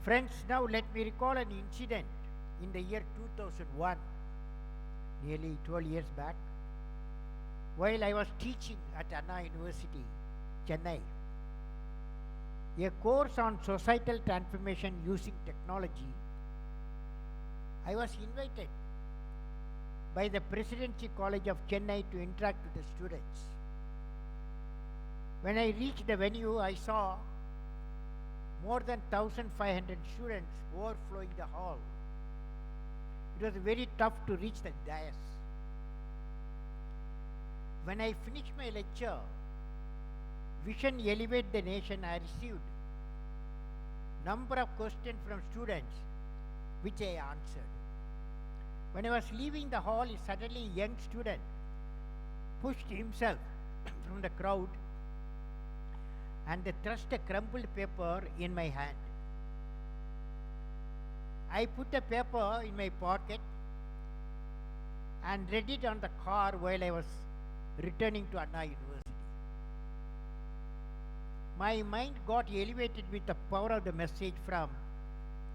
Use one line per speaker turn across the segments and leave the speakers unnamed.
Friends, now let me recall an incident in the year 2001, nearly 12 years back, while I was teaching at Anna University, Chennai, a course on societal transformation using technology. I was invited by the Presidency College of Chennai to interact with the students. When I reached the venue, I saw more than 1,500 students overflowing the hall. It was very tough to reach the dais. When I finished my lecture, Vision Elevate the Nation, I received number of questions from students which I answered. When I was leaving the hall, suddenly a young student pushed himself from the crowd and thrust a crumpled paper in my hand. I put the paper in my pocket and read it on the car while I was returning to Anna University. My mind got elevated with the power of the message from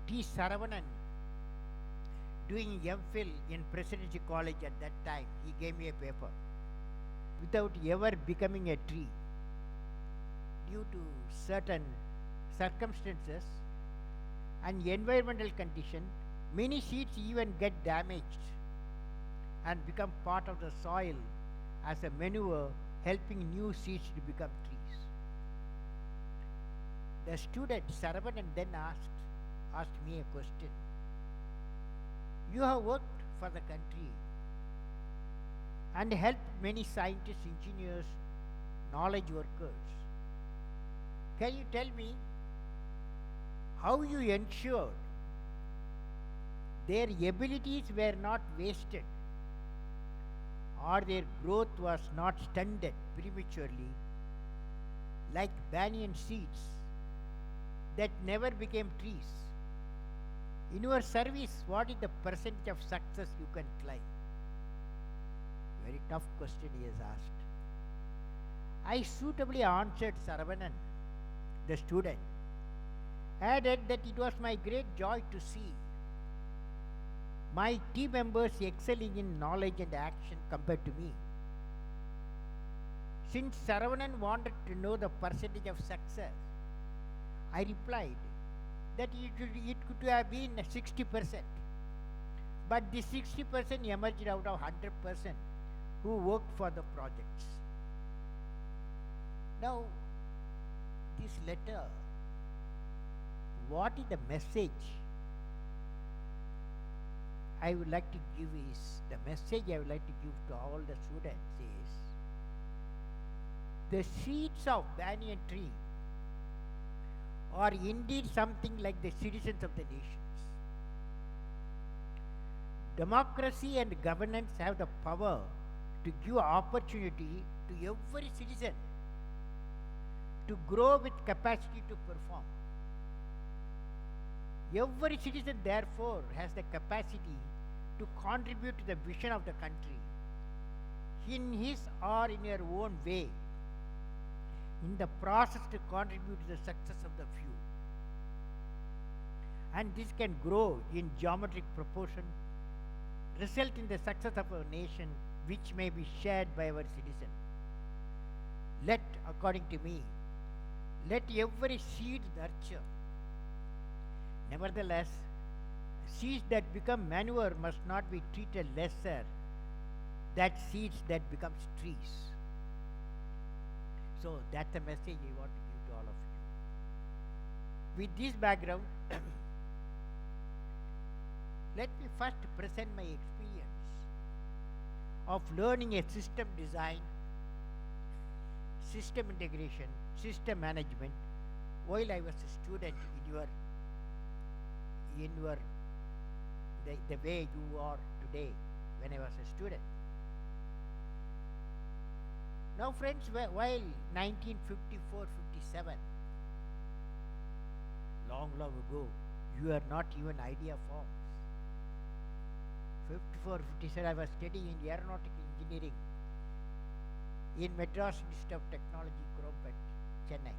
T. Saravanan, doing MPhil in Presidency College at that time. He gave me a paper without ever becoming a tree. Due to certain circumstances and environmental condition, many seeds even get damaged and become part of the soil as a manure, helping new seeds to become trees. The student Saravanan then asked me a question. You have worked for the country and helped many scientists, engineers, knowledge workers. Can you tell me how you ensured their abilities were not wasted or their growth was not stunted prematurely like banyan seeds that never became trees? In your service, what is the percentage of success you can claim? Very tough question he has asked. I suitably answered Saravanan, the student, added that it was my great joy to see my team members excelling in knowledge and action compared to me. Since Saravanan wanted to know the percentage of success, I replied that it could have been 60%. But the 60% emerged out of 100% who worked for the projects. Now, this letter, what is the message I would like to give is, the message I would like to give to all the students is, the seeds of banyan tree are indeed something like the citizens of the nations. Democracy and governance have the power to give opportunity to every citizen to grow with capacity to perform. Every citizen, therefore, has the capacity to contribute to the vision of the country in his or in her own way, in the process to contribute to the success of the few. And this can grow in geometric proportion, result in the success of our nation, which may be shared by our citizen. Let, according to me, let every seed nurture. Nevertheless, seeds that become manure must not be treated lesser than seeds that becomes trees. So that's the message I want to give to all of you. With this background, let me first present my experience of learning a system design, system integration, system management while I was a student the way you are today when I was a student. Now friends, while 1954-57, long ago, you are not even idea forms. 54-57, I was studying in aeronautical engineering in Madras Institute of Technology, Cropet, Chennai.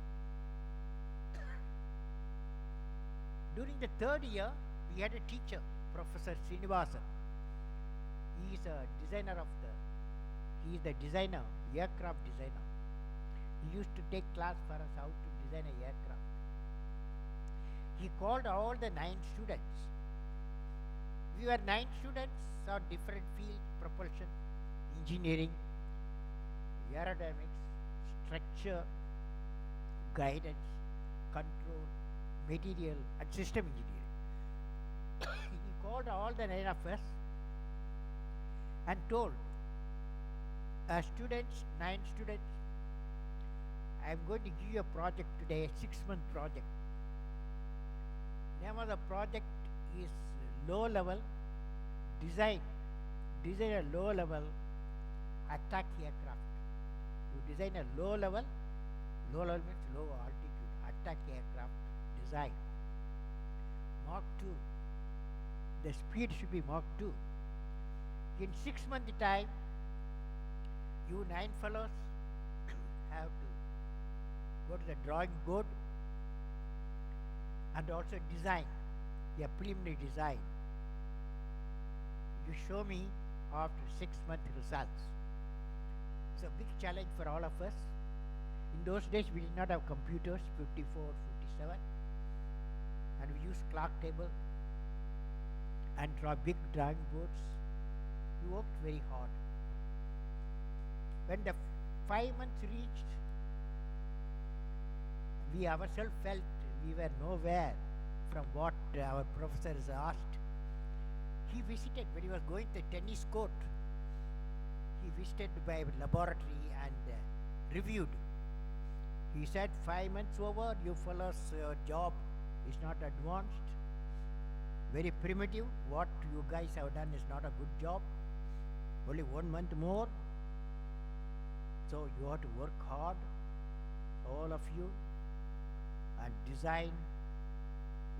During the third year, we had a teacher, Professor Srinivasan. He is a designer of the, he is the designer, aircraft designer. He used to take class for us how to design a aircraft. He called all the 9 students. We were 9 students on different fields: propulsion, engineering, aerodynamics, structure, guidance, control, material, and system engineering. He called all the 9 of us and told, students, 9 students, I am going to give you a project today, a 6-month project. Name of the project is low level design. Design a low level attack aircraft. You design a low level means low altitude attack aircraft design. Mach 2. The speed should be Mach 2. In 6 months time, you 9 fellows have to go to the drawing board and also design a preliminary design. You show me after 6 month results. It's a big challenge for all of us. In those days, we did not have computers, 54, 57, and we used clock table and draw big drawing boards. We worked very hard. When the 5 months reached, we ourselves felt we were nowhere from what our professors asked. He visited when he was going to the tennis court. He visited by laboratory and reviewed. He said, 5 months over, you fellows, your job is not advanced, very primitive. What you guys have done is not a good job. Only 1 month more. So you have to work hard, all of you, and design.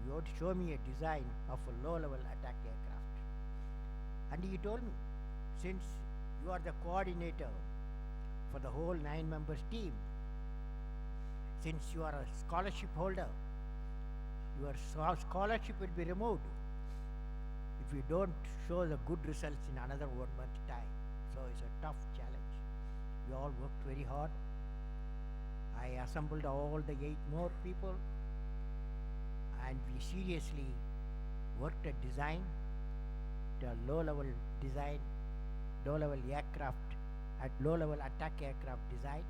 You have to show me a design of a low-level attack aircraft. And he told me, since you are the coordinator for the whole 9 members team, since you are a scholarship holder, your scholarship will be removed if you don't show the good results in another 1 month time. So it's a tough challenge. We all worked very hard. I assembled all the 8 more people and we seriously worked at design, the low-level design, low-level aircraft, at low-level attack aircraft design,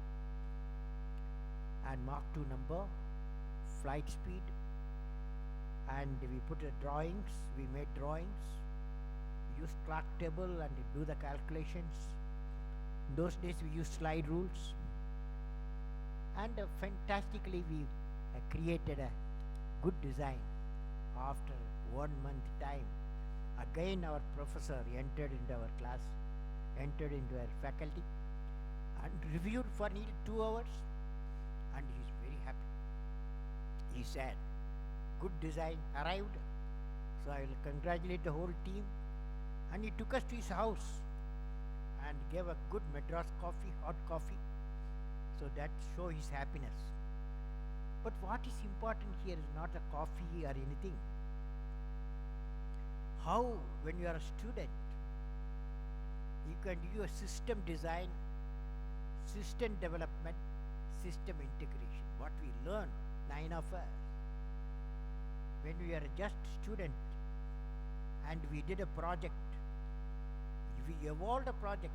and Mach 2 number, flight speed, and we put drawings, we made drawings, we used clock table and do the calculations. In those days we used slide rules, and fantastically we created a good design. After 1 month time, again our professor entered into our class, entered into our faculty and reviewed for nearly 2 hours, and he is very happy. He said, good design arrived, so I will congratulate the whole team. And he took us to his house and gave a good Madras coffee, hot coffee, so that show his happiness. But what is important here is not the coffee or anything. How, when you are a student, you can do a system design, system development, system integration. What we learn, 9 of us, when we are just student and we did a project, we evolved a project,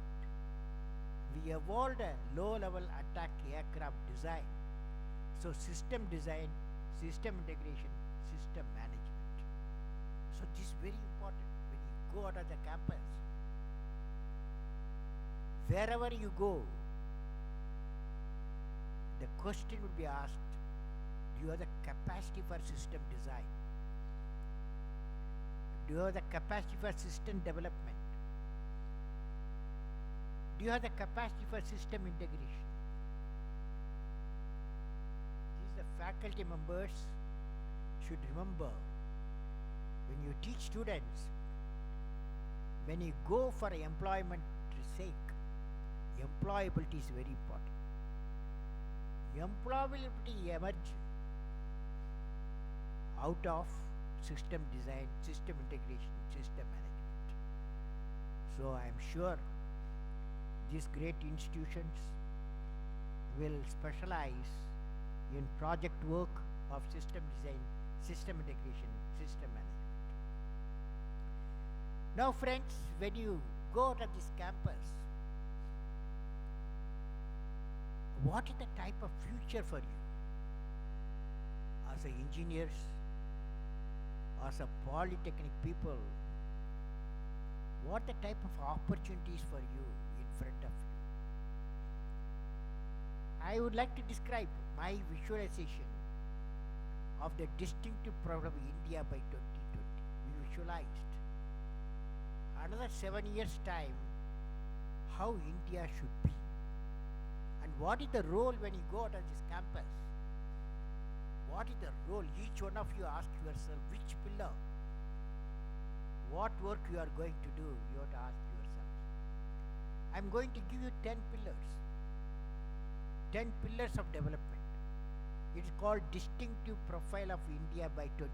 we evolved a low-level attack aircraft design. So system design, system integration, system management. So this is very important when you go out of the campus. Wherever you go, the question will be asked, do you have the capacity for system design? Do you have the capacity for system development? Do you have the capacity for system integration? These the faculty members should remember when you teach students, when you go for employment sake, employability is very important. Employability emerges out of system design, system integration, system management. So I am sure these great institutions will specialize in project work of system design, system integration, system management. Now, friends, when you go to this campus, what is the type of future for you as a engineers, as a polytechnic people? What the type of opportunities for you in front of you? I would like to describe my visualization of the distinctive problem of India by 2020. We visualized another 7 years' time how India should be. And what is the role when you go out of this campus? What is the role? Each one of you ask yourself which pillar, what work you are going to do, you have to ask yourself. I am going to give you 10 pillars. 10 pillars of development. It is called distinctive profile of India by 2020.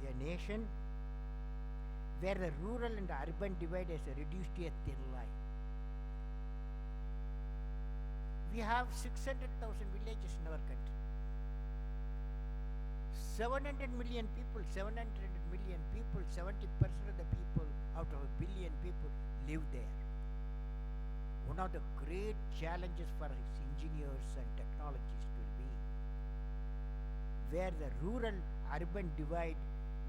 A nation where the rural and urban divide is reduced to a thin line. We have 600,000 villages in our country. 700 million people, 700 million people, 70% of the people out of a billion people live there. One of the great challenges for engineers and technologists will be where the rural urban divide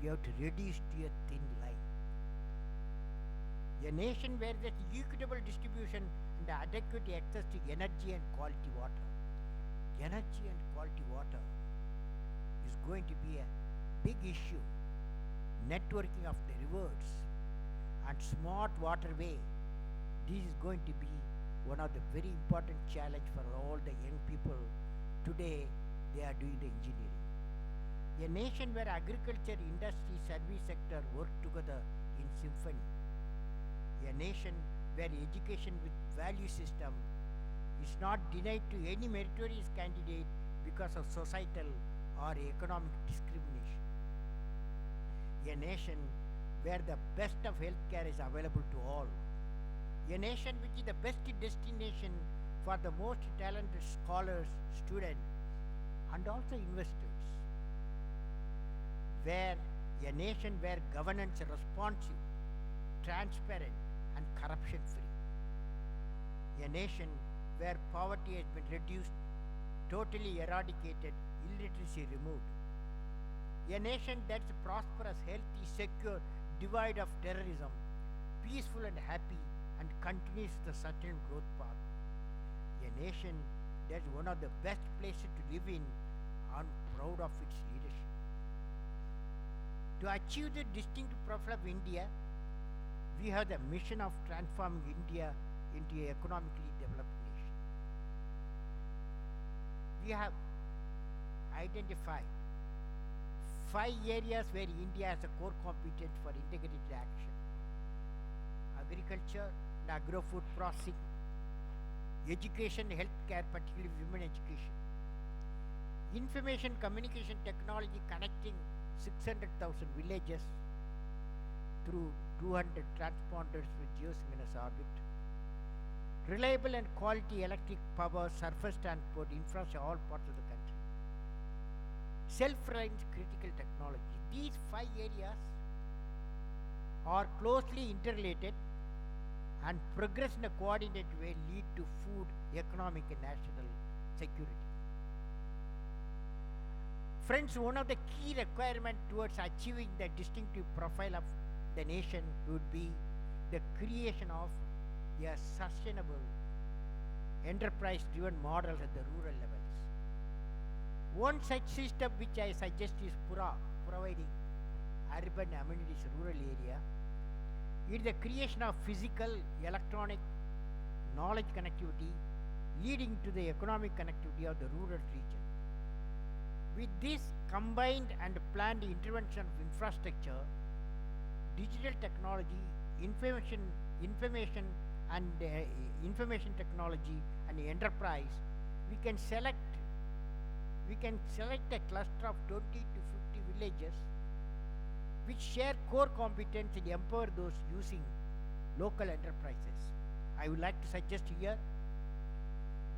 we have to reduce to a thin line. A nation where there is equitable distribution and adequate access to energy and quality water. Energy and quality water is going to be a big issue. Networking of the rivers and smart waterway. This is going to be one of the very important challenge for all the young people. Today they are doing the engineering. A nation where agriculture, industry, service sector work together in symphony. A nation where education with value system is not denied to any meritorious candidate because of societal or economic discrimination. A nation where the best of healthcare is available to all. A nation which is the best destination for the most talented scholars, students, and also investors. Where a nation where governance is responsive, transparent, and corruption free. A nation where poverty has been reduced, totally eradicated, illiteracy removed. A nation that's prosperous, healthy, secure, devoid of terrorism, peaceful and happy, and continues the certain growth path. A nation that's one of the best places to live in and proud of its leadership. To achieve the distinctive profile of India, we have the mission of transforming India into an economically developed nation. We have identified 5 areas where India has a core competence for integrated action: agriculture and agro-food processing, education, healthcare, particularly women education, information communication technology connecting 600,000 villages through 200 transponders with geosynchronous orbit, reliable and quality electric power, surface transport, infrastructure, all parts of the country, self-reliant critical technology. These 5 areas are closely interrelated and progress in a coordinated way lead to food, economic and national security. Friends, one of the key requirements towards achieving the distinctive profile of the nation would be the creation of a sustainable enterprise-driven model at the rural levels. One such system which I suggest is PURA, providing urban amenities rural area. It is the creation of physical, electronic, knowledge connectivity leading to the economic connectivity of the rural region. With this combined and planned intervention of infrastructure, digital technology, information technology and enterprise, we can select a cluster of 20 to 50 villages which share core competence and empower those using local enterprises. I would like to suggest here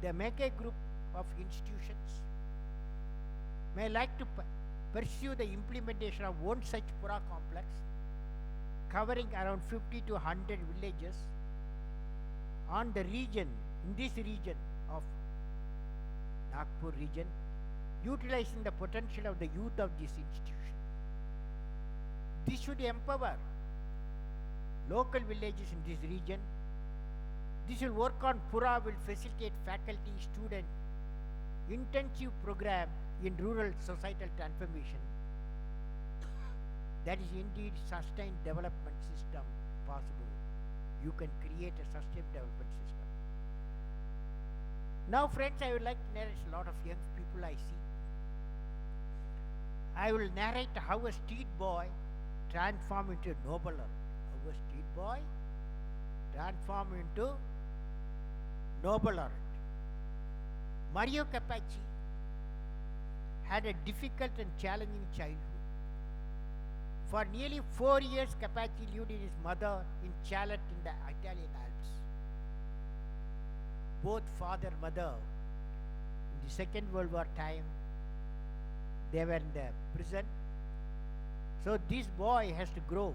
the mega group of institutions may like to pursue the implementation of one such Pura complex covering around 50 to 100 villages on the region, in this region of Nagpur region, utilizing the potential of the youth of this institution. This should empower local villages in this region. This will work on Pura, will facilitate faculty, student, intensive program in rural societal transformation. That is indeed sustained development system possible. You can create a sustained development system. Now friends, I would like to narrate a lot of young people I see. I will narrate how a street boy transformed into a nobler. How a street boy transformed into nobler. Mario Capaci had a difficult and challenging childhood. For nearly 4 years, Capaci lived with his mother in Chalet in the Italian Alps. Both father and mother, in the Second World War time, they were in the prison. So this boy has to grow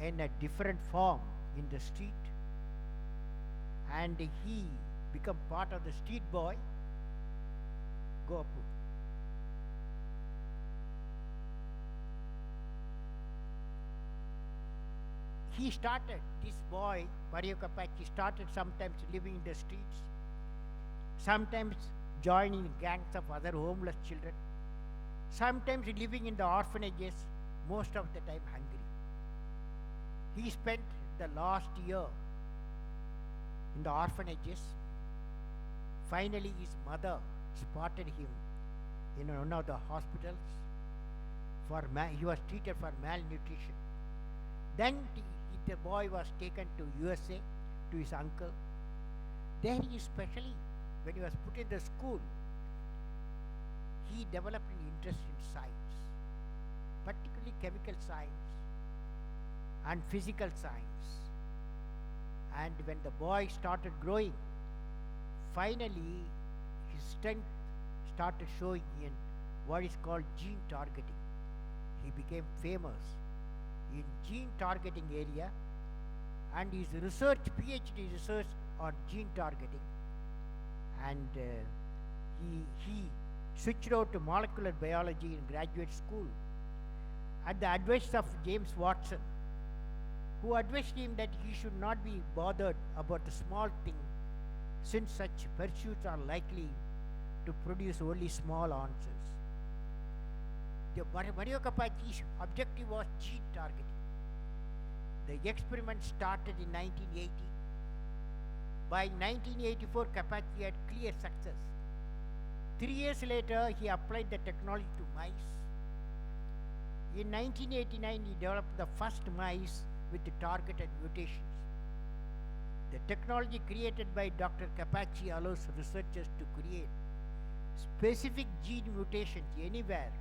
in a different form in the street, and he become part of the street boy. Go up. He started, this boy, Mario Capaci, started sometimes living in the streets, sometimes joining gangs of other homeless children, sometimes living in the orphanages, most of the time hungry. He spent the last year in the orphanages. Finally, his mother spotted him in one of the hospitals. He was treated for malnutrition. Then the boy was taken to USA to his uncle. There he especially, when he was put in the school, he developed an interest in science, particularly chemical science and physical science. And when the boy started growing, finally his strength started showing in what is called gene targeting. He became famous in gene targeting area, and his research, PhD research on gene targeting, and he switched out to molecular biology in graduate school at the advice of James Watson, who advised him that he should not be bothered about the small thing, since such pursuits are likely to produce only small answers. Mario Capaci's objective was gene targeting. The experiment started in 1980. By 1984, Capaci had clear success. 3 years later, he applied the technology to mice. In 1989, he developed the first mice with the targeted mutations. The technology created by Dr. Capaci allows researchers to create specific gene mutations anywhere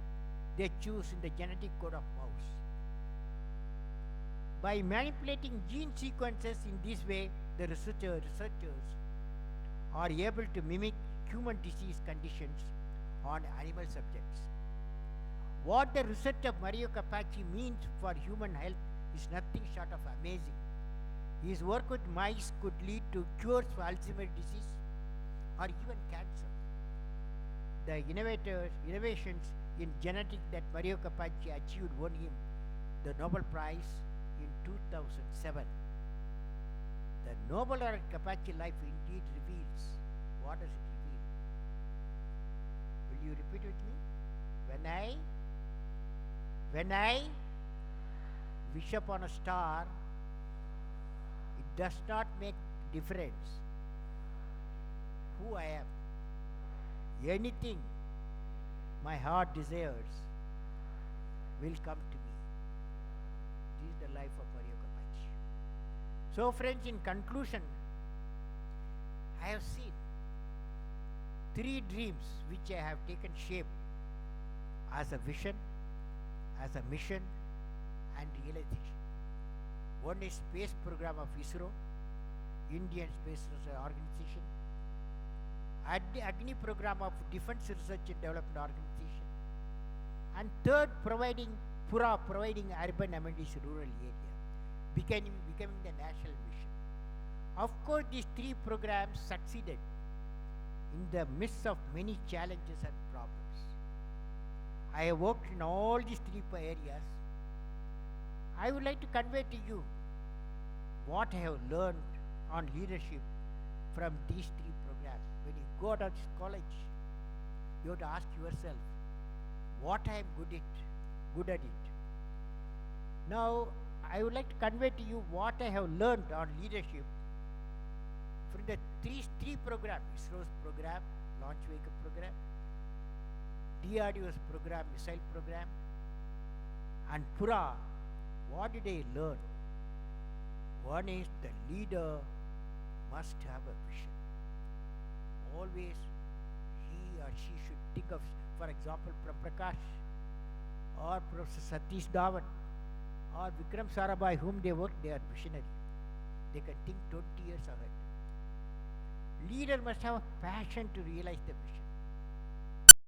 they choose in the genetic code of mouse. By manipulating gene sequences in this way, the researchers are able to mimic human disease conditions on animal subjects. What the research of Mario Capaci means for human health is nothing short of amazing. His work with mice could lead to cures for Alzheimer's disease or even cancer. The innovations in genetics that Mario Capaci achieved won him the Nobel Prize in 2007. The Nobel Capaci life indeed reveals. What does it reveal? Will you repeat with me? When I wish upon a star, it does not make difference who I am. Anything my heart desires will come to me. This is the life of Mario Capaci. So friends, in conclusion, I have seen 3 dreams which I have taken shape as a vision, as a mission, and realization. One is space program of ISRO, Indian Space Research Organization, Agni program of Defense Research and Development Organization, and third, providing urban amenities in rural area, becoming the national mission. Of course, these three programs succeeded in the midst of many challenges and problems. I have worked in all these three areas. I would like to convey to you what I have learned on leadership from these three programs. When you go out of this college, you have to ask yourself, what I am good at it. Now, I would like to convey to you what I have learned on leadership from the three programs: ISRO's program, launch vehicle program, DRDO's program, missile program, and Pura. What did I learn? One is the leader must have a vision. Always he or she should think of, for example, Prakash or Professor Satish Dhawan or Vikram Sarabhai, whom they work, they are visionary. They can think 20 years ahead. Leader must have a passion to realize the vision.